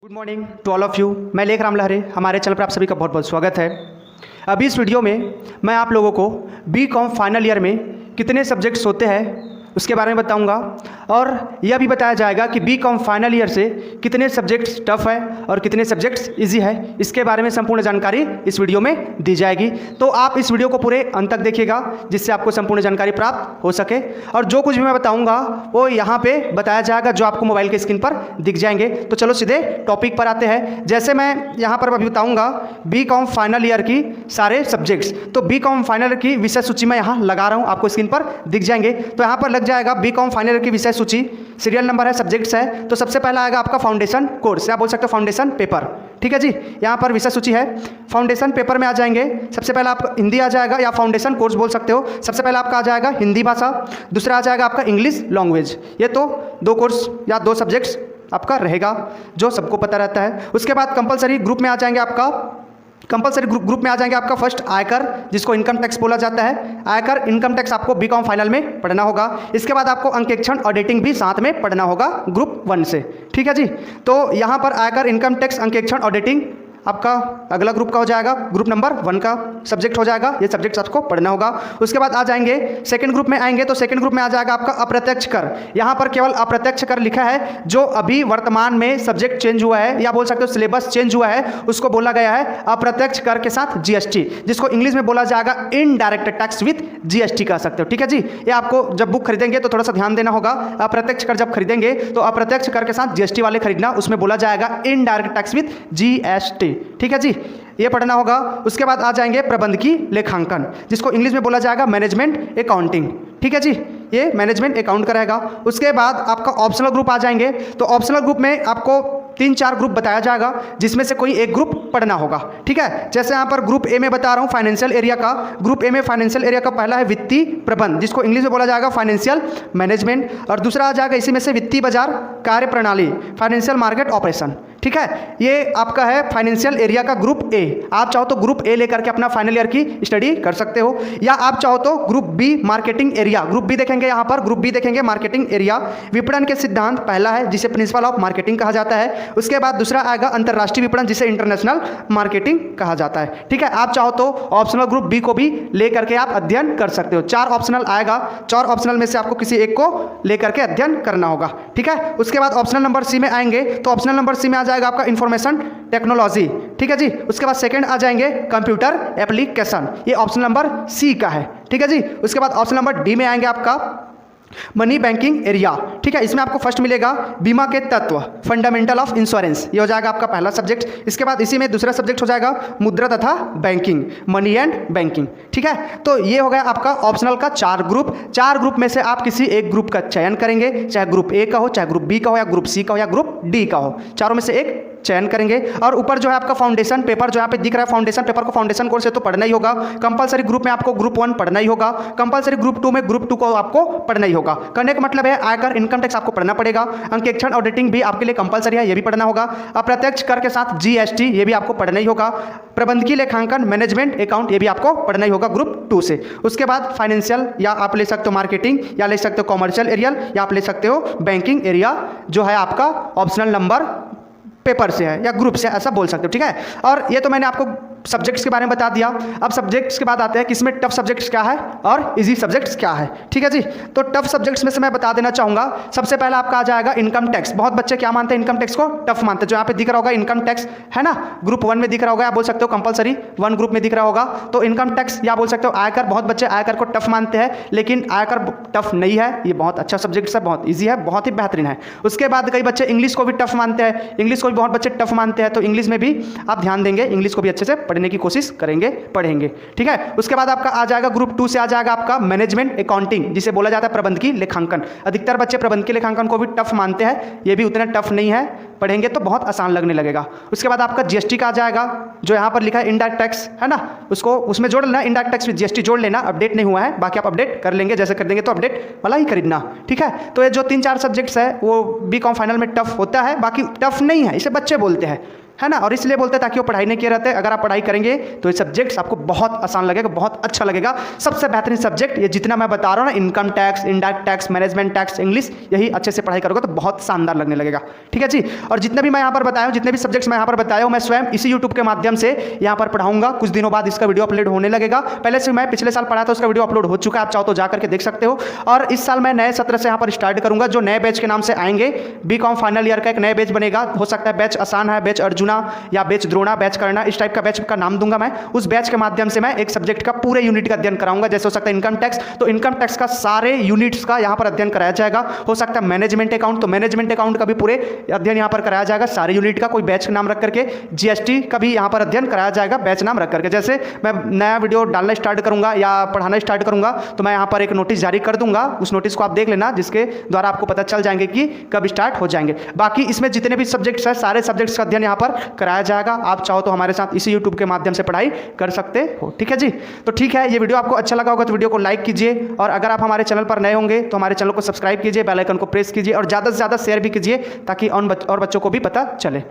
Good morning to all of you. मैं लेख राम लहरे, हमारे चैनल पर आप सभी का बहुत बहुत स्वागत है। अभी इस वीडियो में मैं आप लोगों को बीकॉम फाइनल ईयर में कितने सब्जेक्ट्स होते हैं उसके बारे में बताऊंगा और यह भी बताया जाएगा कि बीकॉम फाइनल ईयर से कितने सब्जेक्ट्स टफ है और कितने सब्जेक्ट्स इजी है। इसके बारे में संपूर्ण जानकारी इस वीडियो में दी जाएगी, तो आप इस वीडियो को पूरे अंत तक देखिएगा जिससे आपको संपूर्ण जानकारी प्राप्त हो सके। और जो कुछ भी मैं बताऊंगा वो यहाँ पे बताया जाएगा, जो आपको मोबाइल के स्क्रीन पर दिख जाएंगे। तो चलो सीधे टॉपिक पर आते हैं। जैसे मैं यहाँ पर अभी बताऊँगा बीकॉम फाइनल ईयर की सारे सब्जेक्ट्स, तो बीकॉम फाइनल की विषय सूची मैं यहाँ लगा रहा हूँ, आपको स्क्रीन पर दिख जाएंगे। तो यहाँ पर लग जाएगा बीकॉम फाइनल ईयर की विषय सूची, सीरियल नंबर है, सब्जेक्ट्स है। तो सबसे पहला आएगा आपका फाउंडेशन कोर्स, या बोल सकते हो फाउंडेशन पेपर। ठीक है जी, यहाँ पर विषय सूची है। फाउंडेशन पेपर में आ जाएंगे, सबसे पहला आपका हिंदी आ जाएगा, या फाउंडेशन कोर्स बोल सकते हो। सबसे पहला आपका आ जाएगा हिंदी भाषा, दूसरा आ जाएगा आपका इंग्लिश लैंग्वेज। ये तो दो कोर्स या दो सब्जेक्ट्स आपका रहेगा जो सबको पता रहता है। उसके बाद कंपलसरी ग्रुप में आ जाएंगे आपका, कंपलसरी ग्रुप में आ जाएंगे आपका फर्स्ट आयकर, जिसको इनकम टैक्स बोला जाता है। आयकर इनकम टैक्स आपको बीकॉम फाइनल में पढ़ना होगा। इसके बाद आपको अंकेक्षण ऑडिटिंग भी साथ में पढ़ना होगा ग्रुप 1 से। ठीक है जी, तो यहाँ पर आयकर इनकम टैक्स अंकेक्षण ऑडिटिंग आपका अगला ग्रुप का हो जाएगा, ग्रुप नंबर 1 का सब्जेक्ट हो जाएगा। ये सब्जेक्ट आपको पढ़ना होगा। उसके बाद आ जाएंगे सेकंड ग्रुप में आएंगे, तो सेकंड ग्रुप में आ जाएगा आपका अप्रत्यक्ष कर। यहाँ पर केवल अप्रत्यक्ष कर लिखा है, जो अभी वर्तमान में सब्जेक्ट चेंज हुआ है, या बोल सकते हो सिलेबस चेंज हुआ है, उसको बोला गया है अप्रत्यक्ष कर के साथ जीएसटी, जिसको इंग्लिश में बोला जाएगा इनडायरेक्ट टैक्स विथ जीएसटी कह सकते हो। ठीक है जी, ये आपको जब बुक खरीदेंगे तो थोड़ा सा ध्यान देना होगा। अप्रत्यक्ष कर जब खरीदेंगे तो अप्रत्यक्ष कर के साथ जीएसटी वाले खरीदना, उसमें बोला जाएगा इनडायरेक्ट टैक्स विथ जीएसटी। ठीक है जी, ये पढ़ना होगा। उसके बाद आ जाएंगे प्रबंधकीय लेखांकन, जिसको इंग्लिश में बोला जाएगा मैनेजमेंट अकाउंटिंग। ठीक है जी, ये मैनेजमेंट अकाउंट का रहेगा। उसके बाद आपका ऑप्शनल ग्रुप आ जाएंगे, तो ऑप्शनल ग्रुप में आपको 3-4 ग्रुप बताया जाएगा, जिसमें से कोई एक ग्रुप पढ़ना होगा। ठीक है, जैसे यहाँ पर ग्रुप ए में बता रहा हूँ फाइनेंशियल एरिया का। ग्रुप ए में फाइनेंशियल एरिया का पहला है वित्तीय प्रबंध, जिसको इंग्लिश में बोला जाएगा फाइनेंशियल मैनेजमेंट, और दूसरा आ जाएगा इसी में से वित्तीय बाजार कार्य प्रणाली, फाइनेंशियल मार्केट ऑपरेशन। ठीक है, ये आपका है फाइनेंशियल एरिया का ग्रुप ए। आप चाहो तो ग्रुप ए लेकर के अपना फाइनल ईयर की स्टडी कर सकते हो, या आप चाहो तो group B marketing area, group B देखेंगे। यहाँ पर ग्रुप बी देखेंगे मार्केटिंग एरिया, विपणन के सिद्धांत पहला है, जिसे प्रिंसिपल ऑफ मार्केटिंग कहा जाता है। उसके बाद दूसरा आएगा अंतरराष्ट्रीय विपणन, जिसे इंटरनेशनल मार्केटिंग कहा जाता है। ठीक है, आप चाहो तो ऑप्शनल ग्रुप बी को भी लेकर के आप अध्ययन कर सकते हो। 4 ऑप्शनल आएगा, 4 ऑप्शनल में से आपको किसी एक को लेकर के अध्ययन करना होगा। ठीक है, उसके बाद ऑप्शनल नंबर सी में आएंगे, तो ऑप्शनल नंबर सी में आ जाएगा आपका इंफॉर्मेशन टेक्नोलॉजी। ठीक है जी, उसके बाद सेकंड आ जाएंगे कंप्यूटर एप्लीकेशन, ये ऑप्शन नंबर सी का है। ठीक है जी, उसके बाद ऑप्शन नंबर डी में आएंगे आपका मनी बैंकिंग एरिया। ठीक है, इसमें आपको फर्स्ट मिलेगा बीमा के तत्व, फंडामेंटल ऑफ इंश्योरेंस, ये हो जाएगा आपका पहला सब्जेक्ट। इसके बाद इसी में दूसरा सब्जेक्ट हो जाएगा मुद्रा तथा बैंकिंग, मनी एंड बैंकिंग। ठीक है, तो ये हो गया आपका ऑप्शनल का 4 ग्रुप। 4 ग्रुप में से आप किसी एक ग्रुप का चयन करेंगे, चाहे ग्रुप ए का हो, चाहे ग्रुप बी का हो, या ग्रुप सी का हो, या ग्रुप डी का हो। चारों में से एक चयन करेंगे। और ऊपर जो है आपका फाउंडेशन पेपर, जो यहाँ पे दिख रहा है फाउंडेशन पेपर को, फाउंडेशन कोर्स से तो पढ़ना ही होगा। कंपलसरी ग्रुप में आपको ग्रुप 1 पढ़ना ही होगा, कंपलसरी ग्रुप 2 में ग्रुप 2 को आपको पढ़ना ही होगा। करने का मतलब है आयकर इनकम टैक्स आपको पढ़ना पड़ेगा, अंकेक्षण ऑडिटिंग भी आपके लिए कंपलसरी है, ये भी पढ़ना होगा। अप्रत्यक्ष कर के साथ जीएसटी, ये भी आपको पढ़ना ही होगा। प्रबंधकीय लेखांकन मैनेजमेंट अकाउंट, ये भी आपको पढ़ना ही होगा ग्रुप 2 से। उसके बाद फाइनेंशियल, या आप ले सकते हो मार्केटिंग, या ले सकते हो कॉमर्शियल एरियल, या आप ले सकते हो बैंकिंग एरिया, जो है आपका ऑप्शनल नंबर पेपर से है या ग्रुप से, ऐसा बोल सकते हो। ठीक है, और ये तो मैंने आपको सब्जेक्ट्स के बारे में बता दिया। अब सब्जेक्ट्स के बाद आते हैं कि इसमें टफ सब्जेक्ट्स क्या है और इजी सब्जेक्ट्स क्या है। ठीक है जी, तो टफ सब्जेक्ट्स में से मैं बता देना चाहूँगा, सबसे पहला आपका आ जाएगा इनकम टैक्स। बहुत बच्चे क्या मानते हैं, इनकम टैक्स को टफ मानते हैं। जो यहाँ पे दिख रहा होगा इनकम टैक्स है ना, ग्रुप 1 में दिख रहा होगा, आप बोल सकते हो कंपलसरी 1 ग्रुप में दिख रहा होगा। तो इनकम टैक्स, या बोल सकते हो आयकर, बहुत बच्चे आयकर को टफ मानते हैं, लेकिन आयकर टफ नहीं है, ये बहुत अच्छा सब्जेक्ट है, बहुत ईजी है, बहुत ही बेहतरीन है। उसके बाद कई बच्चे इंग्लिश को भी टफ मानते हैं, इंग्लिश को भी बहुत बच्चे टफ मानते हैं, तो इंग्लिश में भी आप ध्यान देंगे, इंग्लिश को भी अच्छे से पढ़ने की कोशिश करेंगे, पढ़ेंगे। ठीक है, उसके बाद आपका आ जाएगा ग्रुप 2 से आ जाएगा आपका मैनेजमेंट अकाउंटिंग, जिसे बोला जाता है प्रबंधकीय लेखांकन। अधिकतर बच्चे प्रबंधकीय लेखांकन को भी टफ मानते हैं, ये भी उतना टफ नहीं है, पढ़ेंगे तो बहुत आसान लगने लगेगा। उसके बाद आपका जीएसटी का आ जाएगा, जो यहाँ पर लिखा है इनडायरेक्ट टैक्स है ना, उसको उसमें जोड़ लेना, इनडायरेक्ट टैक्स विद जीएसटी जोड़ लेना। अपडेट नहीं हुआ है, बाकी आप अपडेट कर लेंगे, जैसे कर देंगे तो अपडेट वाला ही खरीदना। ठीक है, तो ये जो 3-4 सब्जेक्ट्स है वो बीकॉम फाइनल में टफ होता है, बाकी टफ नहीं है, इसे बच्चे बोलते हैं। है ना। और इसलिए बोलते हैं ताकि वो पढ़ाई नहीं किए रहते। अगर आप पढ़ाई करेंगे तो ये सब्जेक्ट्स आपको बहुत आसान लगेगा, बहुत अच्छा लगेगा। सबसे बेहतरीन सब्जेक्ट ये जितना मैं बता रहा हूँ ना, income tax, indirect tax, management tax, English, यही अच्छे से पढ़ाई करोगे तो बहुत शानदार लगने लगेगा। ठीक है जी। और जितने भी मैं यहाँ पर बताया हूँ, जितने भी सब्जेक्ट्स मैं यहाँ पर बताया हूँ, मैं स्वयं इसी यूट्यूब के माध्यम से यहाँ पर पढ़ाऊंगा। कुछ दिनों बाद इसका वीडियो अपलोड होने लगेगा। पहले से मैं पिछले साल पढ़ा था, उसका वीडियो अपलोड हो चुका है, आप चाहो तो जा करके देख सकते हो। और इस साल मैं नए सत्र से यहाँ पर स्टार्ट करूंगा, जो नए बैच के नाम से आएंगे। बीकॉम फाइनल ईयर का एक नए बैच बनेगा। हो सकता है बैच आसान है, बैच अर्जुना या बैच द्रोणा, बैच करना, इस टाइप का बैच का नाम दूंगा मैं। उस बैच के माध्यम से मैं एक सब्जेक्ट का पूरे यूनिट का अध्ययन कराऊंगा। जैसे हो सकता है इनकम टैक्स, तो इनकम टैक्स का सारे यूनिट्स का यहाँ पर अध्ययन कराया जाएगा। हो सकता है मैनेजमेंट अकाउंट, तो मैनेजमेंट अकाउंट का भी पूरे अध्ययन यहाँ पर कराया जाएगा, सारे यूनिट का, कोई बैच नाम रख करके। जीएसटी का भी यहाँ पर अध्ययन कराया जाएगा, बैच नाम रख करके। जैसे मैं नया वीडियो डालना स्टार्ट करूंगा या पढ़ाना स्टार्ट करूंगा तो मैं यहाँ पर एक नोटिस जारी कर दूंगा। उस नोटिस को आप देख लेना, जिसके द्वारा आपको पता चल जाएंगे कि कब स्टार्ट हो जाएंगे। बाकी इसमें जितने भी सब्जेक्ट्स हैं, सारे सब्जेक्ट्स का अध्ययन यहाँ पर कराया जाएगा। आप चाहो तो हमारे साथ इसी यूट्यूब के माध्यम से पढ़ाई कर सकते हो। ठीक है जी। तो ठीक है, ये वीडियो आपको अच्छा लगा होगा तो वीडियो को लाइक कीजिए, और अगर आप हमारे चैनल पर नए होंगे तो हमारे चैनल को सब्सक्राइब कीजिए, बेल आइकन को प्रेस कीजिए, और ज़्यादा से ज़्यादा शेयर भी कीजिए ताकि और बच्चों को भी पता चले।